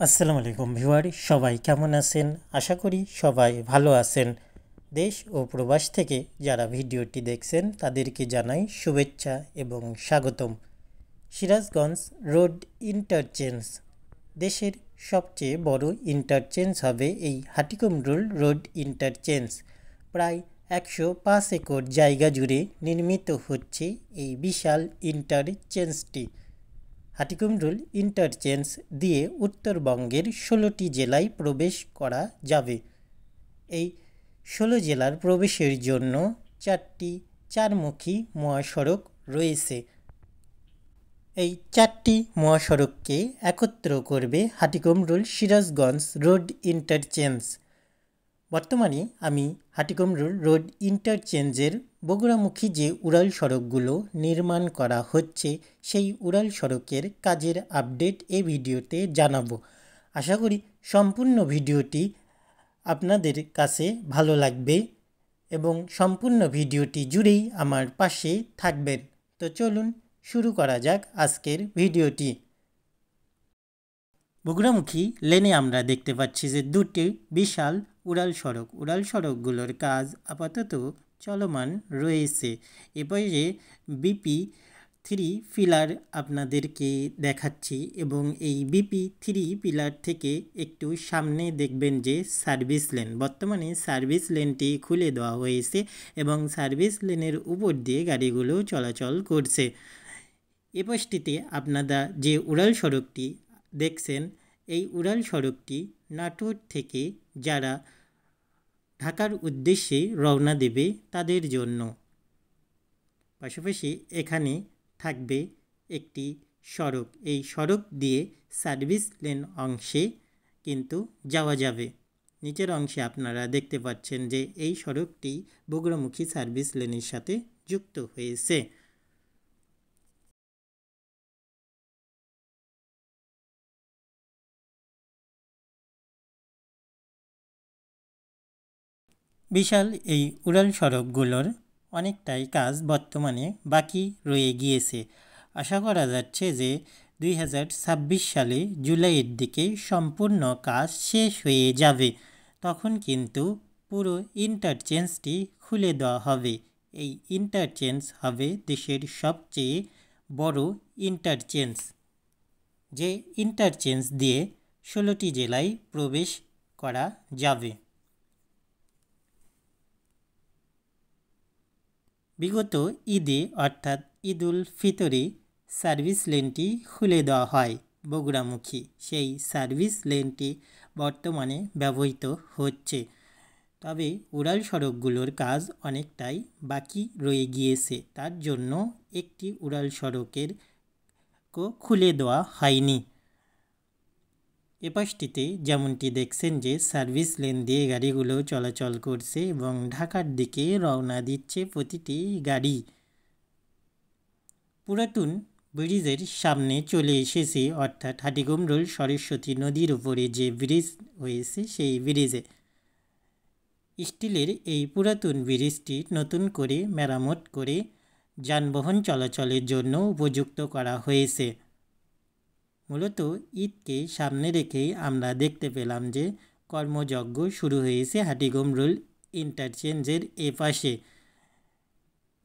আসসালামু আলাইকুম ভিউয়ার, সবাই কেমন আছেন? আশা করি সবাই ভালো আছেন। দেশ ও প্রবাস থেকে যারা ভিডিওটি দেখছেন তাদেরকে জানাই শুভেচ্ছা এবং স্বাগতম। সিরাজগঞ্জ রোড ইন্টারচেঞ্জ দেশের সবচেয়ে বড় ইন্টারচেঞ্জ হবে এই হাটিকুমরুল রোড ইন্টারচেঞ্জ। প্রায় 105 একর জায়গা জুড়ে নির্মিত হচ্ছে এই বিশাল ইন্টারচেঞ্জটি। হাটিকুমরুল ইন্টারচেঞ্জ দিয়ে উত্তরবঙ্গের 16টি জেলায় প্রবেশ করা যাবে। এই 16 জেলার প্রবেশের জন্য 4টি চারমুখী মহাসড়ক রয়েছে। এই 4টি মহাসড়ককে একত্র করবে হাটিকুমরুল সিরাজগঞ্জ রোড ইন্টারচেঞ্জ। বর্তমানে আমি হাটিকুমরুল রোড ইন্টারচেঞ্জের বগুড়ামুখী যে উড়াল সড়কগুলো নির্মাণ করা হচ্ছে সেই উড়াল সড়কের কাজের আপডেট এই ভিডিওতে জানাবো। আশা করি সম্পূর্ণ ভিডিওটি আপনাদের কাছে ভালো লাগবে এবং সম্পূর্ণ ভিডিওটি জুড়েই আমার পাশে থাকবেন। তো চলুন শুরু করা যাক আজকের ভিডিওটি। বগুড়ামুখী লেনে আমরা দেখতে পাচ্ছি যে দুটি বিশাল উড়াল সড়কগুলোর কাজ আপাতত চলমান রয়েছে। এপাশে BP3 পিলার আপনাদেরকে দেখাচ্ছি এবং এই BP3 পিলার থেকে একটু সামনে দেখবেন যে সার্ভিস লেন, বর্তমানে সার্ভিস লেনটি খুলে দেওয়া হয়েছে এবং সার্ভিস লেনের উপর দিয়ে গাড়িগুলো চলাচল করছে। এপাশটিতে আপনারা যে উড়াল সড়কটি দেখছেন এই উড়াল সড়কটি নাটোর থেকে যারা ঢাকার উদ্দেশ্যে রওনা দেবে তাদের জন্য। পাশাপাশি এখানে থাকবে একটি সড়ক, এই সড়ক দিয়ে সার্ভিস লেন অংশে কিন্তু যাওয়া যাবে। নিচের অংশে আপনারা দেখতে পাচ্ছেন যে এই সড়কটি বগুড়ামুখী সার্ভিস লেনের সাথে যুক্ত হয়েছে। বিশাল এই উড়াল সড়কগুলোর অনেকটাই কাজ বর্তমানে বাকি রয়ে গিয়েছে। আশা করা যাচ্ছে যে 2026 সালে জুলাইয়ের দিকে সম্পূর্ণ কাজ শেষ হয়ে যাবে। তখন কিন্তু পুরো ইন্টারচেঞ্জটি খুলে দেওয়া হবে। এই ইন্টারচেঞ্জ হবে দেশের সবচেয়ে বড় ইন্টারচেঞ্জ, যে ইন্টারচেঞ্জ দিয়ে 16টি জেলায় প্রবেশ করা যাবে। বিগত ঈদে অর্থাৎ ঈদ উল ফিতরে সার্ভিস লেনটি খুলে দেওয়া হয় বগুড়ামুখী। সেই সার্ভিস লেনটি বর্তমানে ব্যবহৃত হচ্ছে, তবে উড়াল সড়কগুলোর কাজ অনেকটাই বাকি রয়ে গিয়েছে। তার জন্য একটি উড়াল সড়কের খুলে দেওয়া হয়নি। এপাশটিতে যেমনটি দেখছেন যে সার্ভিস লেন দিয়ে গাড়িগুলো চলাচল করছে এবং ঢাকার দিকে রওনা দিচ্ছে প্রতিটি গাড়ি। পুরাতন ব্রিজের সামনে চলে এসেছে, অর্থাৎ হাটিকুমরুল সরস্বতী নদীর উপরে যে ব্রিজ হয়েছে সেই ব্রিজে। স্টিলের এই পুরাতন ব্রিজটি নতুন করে মেরামত করে যানবাহন চলাচলের জন্য উপযুক্ত করা হয়েছে। মূলত ঈদকে সামনে রেখেই আমরা দেখতে পেলাম যে কর্মযজ্ঞ শুরু হয়েছে হাটিকুমরুল ইন্টারচেঞ্জের এপাশে।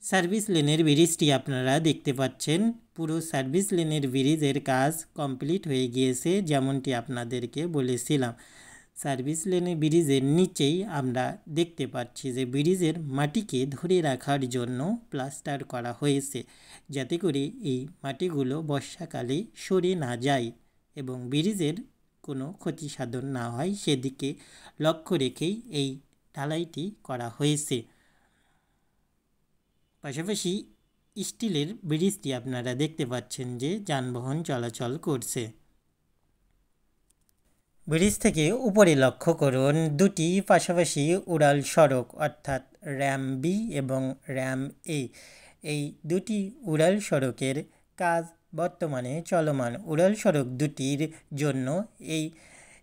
সার্ভিস লেনের ব্রিজটি আপনারা দেখতে পাচ্ছেন, পুরো সার্ভিস লেনের ব্রিজের কাজ কমপ্লিট হয়ে গিয়েছে। যেমনটি আপনাদেরকে বলেছিলাম, সার্ভিস লেনের ব্রিজের নিচেই আমরা দেখতে পাচ্ছি যে ব্রিজের মাটিকে ধরে রাখার জন্য প্লাস্টার করা হয়েছে, যাতে করে এই মাটিগুলো বর্ষাকালে সরে না যায় এবং ব্রিজের কোনো ক্ষতি সাধন না হয় সেদিকে লক্ষ্য রেখেই এই ঢালাইটি করা হয়েছে। পাশাপাশি স্টিলের ব্রিজটি আপনারা দেখতে পাচ্ছেন যে যানবাহন চলাচল করছে। ব্রিজ থেকে উপরে লক্ষ্য করুন দুটি পাশাপাশি উড়াল সড়ক, অর্থাৎ র্যাম বি এবং র্যাম এ, এই দুটি উড়াল সড়কের কাজ বর্তমানে চলমান। উড়াল সড়ক দুটির জন্য এই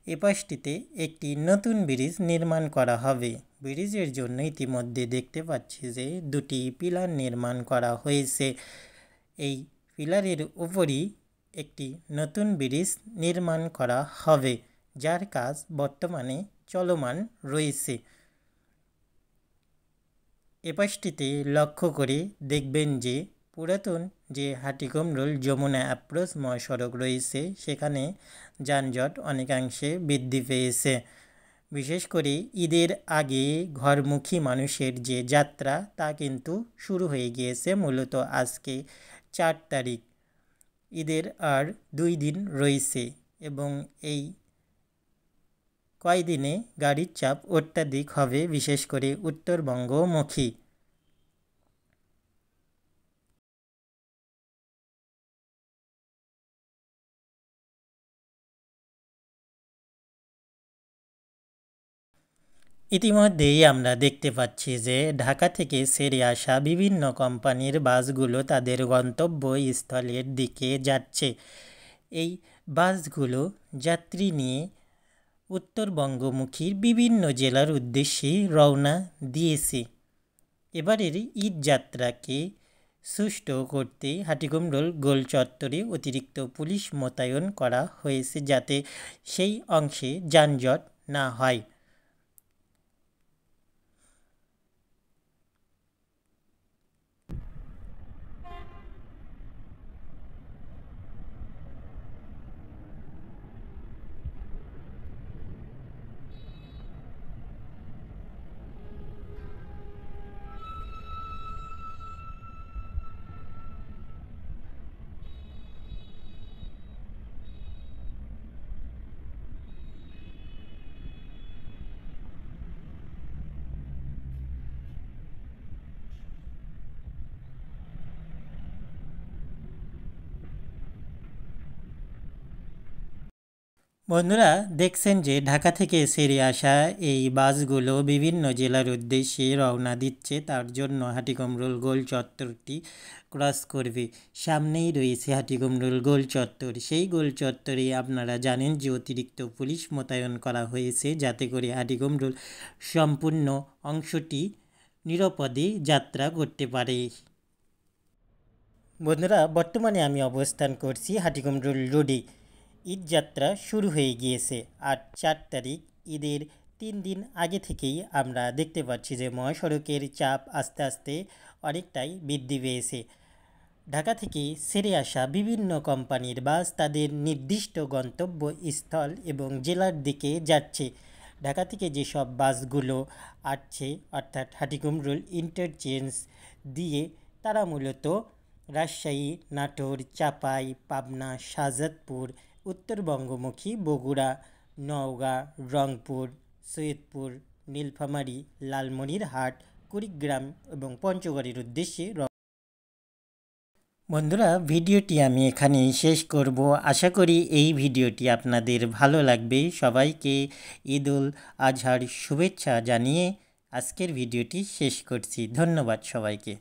এপাশটিতে একটি নতুন ব্রিজ নির্মাণ করা হবে। ব্রিজের জন্য ইতিমধ্যে দেখতে পাচ্ছি যে দুটি পিলার নির্মাণ করা হয়েছে। এই পিলারের উপরই একটি নতুন ব্রিজ নির্মাণ করা হবে, যার কাজ বর্তমানে চলমান রয়েছে। এপাশটিতে লক্ষ্য করে দেখবেন যে পুরাতন যে হাটিকুমরুল যমুনা অ্যাপ্রোচ মহাসড়ক রয়েছে সেখানে যানজট অনেকাংশে বৃদ্ধি পেয়েছে। বিশেষ করে ঈদের আগে ঘরমুখী মানুষের যে যাত্রা তা কিন্তু শুরু হয়ে গিয়েছে। মূলত আজকে 4 তারিখ, ঈদের আর 2 দিন রয়েছে এবং এই কয়দিনে গাড়ির চাপ অত্যাধিক হবে, বিশেষ করে উত্তরবঙ্গমুখী। ইতিমধ্যেই আমরা দেখতে পাচ্ছি যে ঢাকা থেকে ছেড়ে আসা বিভিন্ন কোম্পানির বাসগুলো তাদের গন্তব্যস্থলের দিকে যাচ্ছে। এই বাসগুলো যাত্রী নিয়ে উত্তরবঙ্গমুখীর বিভিন্ন জেলার উদ্দেশ্যে রওনা দিয়েছে। এবারের ঈদ যাত্রাকে সুষ্ঠু করতে হাটিকুমরুল গোল চত্বরে অতিরিক্ত পুলিশ মোতায়েন করা হয়েছে, যাতে সেই অংশে যানজট না হয়। বন্ধুরা, দেখছেন যে ঢাকা থেকে ছেড়ে আসা এই বাসগুলো বিভিন্ন জেলার উদ্দেশ্যে রওনা দিচ্ছে। তার জন্য হাটিকুমরুল গোল চত্বরটি ক্রস করবে। সামনেই রয়েছে হাটিকুমরুল গোল চত্বর। সেই গোল চত্বরে আপনারা জানেন যে অতিরিক্ত পুলিশ মোতায়েন করা হয়েছে, যাতে করে হাটিকুমরুল সম্পূর্ণ অংশটি নিরাপদে যাত্রা করতে পারে। বন্ধুরা, বর্তমানে আমি অবস্থান করছি হাটিকুমরুল রোডে। ঈদ যাত্রা শুরু হয়ে গিয়েছে। আর 4 তারিখ, ঈদের 3 দিন আগে থেকেই আমরা দেখতে পাচ্ছি যে মহাসড়কের চাপ আস্তে আস্তে অনেকটাই বৃদ্ধি পেয়েছে। ঢাকা থেকে ছেড়ে আসা বিভিন্ন কোম্পানির বাস তাদের নির্দিষ্ট গন্তব্যস্থল এবং জেলার দিকে যাচ্ছে। ঢাকা থেকে যেসব বাসগুলো আসছে, অর্থাৎ হাটিকুমরুল ইন্টারচেঞ্জ দিয়ে, তারা মূলত রাজশাহী, নাটোর, চাপাই, পাবনা, শাহজাদপুর, উত্তরবঙ্গমুখী বগুড়া, নওগাঁ, রংপুর, সৈয়দপুর, নীলফামারী, লালমনিরহাট, কুড়িগ্রাম এবং পঞ্চগড়ের উদ্দেশ্যে। বন্ধুরা, ভিডিওটি আমি এখানেই শেষ করব। আশা করি এই ভিডিওটি আপনাদের ভালো লাগবে। সবাইকে ঈদ উল আজহার শুভেচ্ছা জানিয়ে আজকের ভিডিওটি শেষ করছি। ধন্যবাদ সবাইকে।